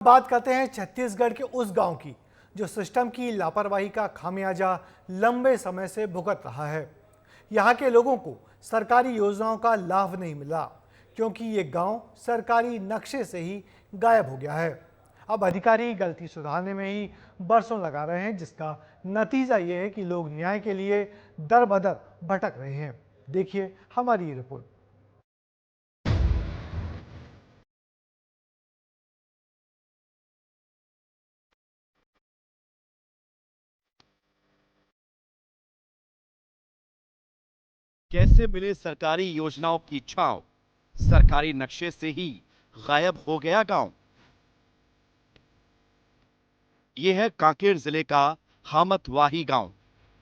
बात करते हैं छत्तीसगढ़ के उस गांव की जो सिस्टम की लापरवाही का खामियाजा लंबे समय से भुगत रहा है। यहां के लोगों को सरकारी योजनाओं का लाभ नहीं मिला क्योंकि ये गांव सरकारी नक्शे से ही गायब हो गया है। अब अधिकारी गलती सुधारने में ही बरसों लगा रहे हैं, जिसका नतीजा ये है कि लोग न्याय के लिए दर बदर भटक रहे हैं। देखिए हमारी ये रिपोर्ट। कैसे मिले सरकारी योजनाओं की छांव, सरकारी नक्शे से ही गायब हो गया गांव। यह है कांकेर जिले का हामतवाही गांव।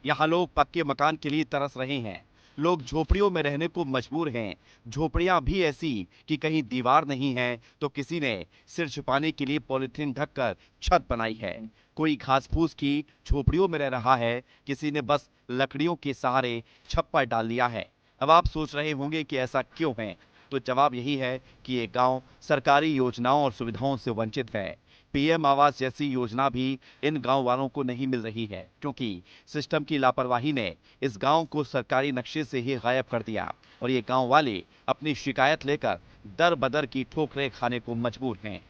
यहां लोग पक्के मकान के लिए तरस रहे हैं। लोग झोपड़ियों में रहने को मजबूर हैं। झोपड़ियां भी ऐसी कि कहीं दीवार नहीं है तो किसी ने सिर छुपाने के लिए पॉलिथीन ढककर छत बनाई है। कोई घास फूस की झोपड़ियों में रह रहा है, किसी ने बस लकड़ियों के सहारे छप्पर डाल लिया है। अब आप सोच रहे होंगे कि ऐसा क्यों है, तो जवाब यही है कि ये गांव सरकारी योजनाओं और सुविधाओं से वंचित है। पीएम आवास जैसी योजना भी इन गांव वालों को नहीं मिल रही है क्योंकि सिस्टम की लापरवाही ने इस गांव को सरकारी नक्शे से ही गायब कर दिया और ये गांव वाले अपनी शिकायत लेकर दर बदर की ठोकरें खाने को मजबूर हैं।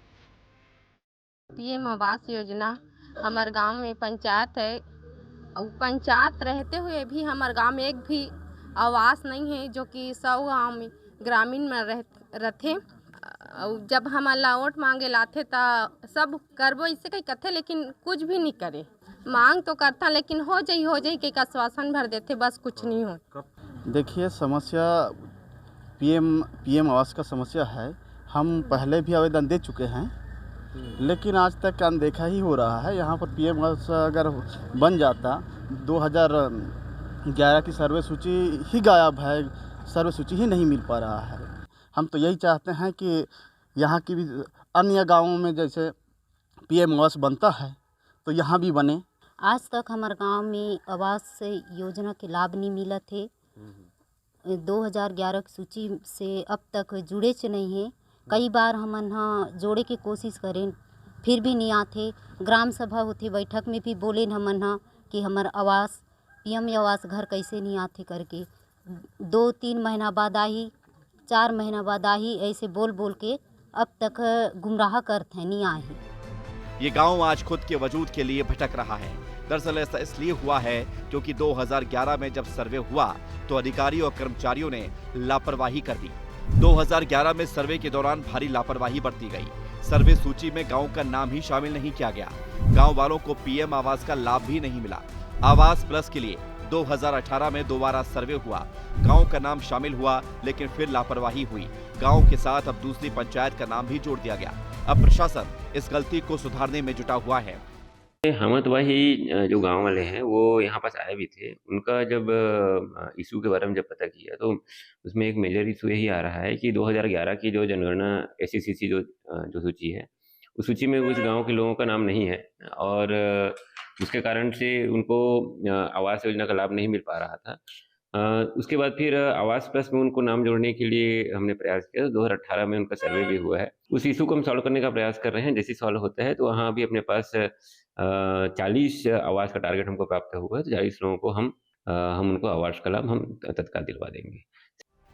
पीएम आवास योजना हमारे गांव में पंचायत है और पंचायत रहते हुए भी हमारे गांव में एक भी आवास नहीं है, जो कि 100 गाँव में ग्रामीण में रहते। और जब हमारा वोट मांगे लाते तो सब करबो इससे कहीं कथे, लेकिन कुछ भी नहीं करे। मांग तो करता लेकिन हो जाई के आश्वासन भर देते, बस कुछ नहीं हो। देखिए, समस्या पीएम आवास का समस्या है। हम पहले भी आवेदन दे चुके हैं लेकिन आज तक अनदेखा ही हो रहा है। यहाँ पर पीएम आवास अगर बन जाता, 2011 की सर्वे सूची ही गायब है, सर्वे सूची ही नहीं मिल पा रहा है। हम तो यही चाहते हैं कि यहाँ की भी अन्य गाँवों में जैसे पीएम आवास बनता है तो यहाँ भी बने। आज तक हमारे गांव में आवास योजना के लाभ नहीं मिला थे। 2011 की सूची से अब तक जुड़े च नहीं है। कई बार हमन जोड़े की कोशिश करें फिर भी नहीं आते। ग्राम सभा होती, बैठक में भी बोले हमन कि हमार आवास पीएम आवास घर कैसे नहीं आते करके। 2-3 महीना बाद आई, 4 महीना बाद आई, ऐसे बोल के अब तक गुमराह करते नहीं आए। ये गांव आज खुद के वजूद के लिए भटक रहा है। दरअसल ऐसा इसलिए हुआ है क्योंकि 2011 में जब सर्वे हुआ तो अधिकारियों और कर्मचारियों ने लापरवाही कर दी। 2011 में सर्वे के दौरान भारी लापरवाही बरती गई। सर्वे सूची में गांव का नाम ही शामिल नहीं किया गया। गांव वालों को पीएम आवास का लाभ भी नहीं मिला। आवास प्लस के लिए 2018 में दोबारा सर्वे हुआ, गांव का नाम शामिल हुआ, लेकिन फिर लापरवाही हुई। गांव के साथ अब दूसरी पंचायत का नाम भी जोड़ दिया गया। अब प्रशासन इस गलती को सुधारने में जुटा हुआ है। हामतवाही जो गांव वाले हैं वो यहाँ पास आए भी थे। उनका जब इशू के बारे में जब पता किया तो उसमें एक मेजर इशू यही आ रहा है कि 2011 की जो जनगणना SCCC जो सूची है, उस सूची में उस गांव के लोगों का नाम नहीं है और उसके कारण से उनको आवास योजना का लाभ नहीं मिल पा रहा था। उसके बाद फिर आवास प्लस में उनको नाम जोड़ने के लिए हमने प्रयास किया। 2018 में उनका सर्वे भी हुआ है। उस इशू को हम सॉल्व करने का प्रयास कर रहे हैं। जैसे सॉल्व होता है तो वहाँ भी अपने पास 40 आवास का टारगेट हमको प्राप्त हुआ है, तो 40 लोगों को हम उनको आवास का लाभ हम तत्काल दिलवा देंगे।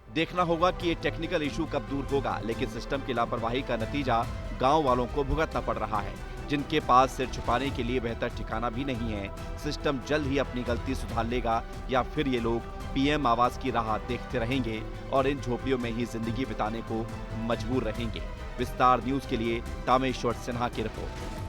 देखना होगा कि ये टेक्निकल इशू कब दूर होगा, लेकिन सिस्टम की लापरवाही का नतीजा गांव वालों को भुगतना पड़ रहा है, जिनके पास सिर छुपाने के लिए बेहतर ठिकाना भी नहीं है। सिस्टम जल्द ही अपनी गलती सुधार लेगा या फिर ये लोग पीएम आवास की राह देखते रहेंगे और इन झोपड़ियों में ही जिंदगी बिताने को मजबूर रहेंगे। विस्तार न्यूज के लिए कामेश्वर सिन्हा की रिपोर्ट।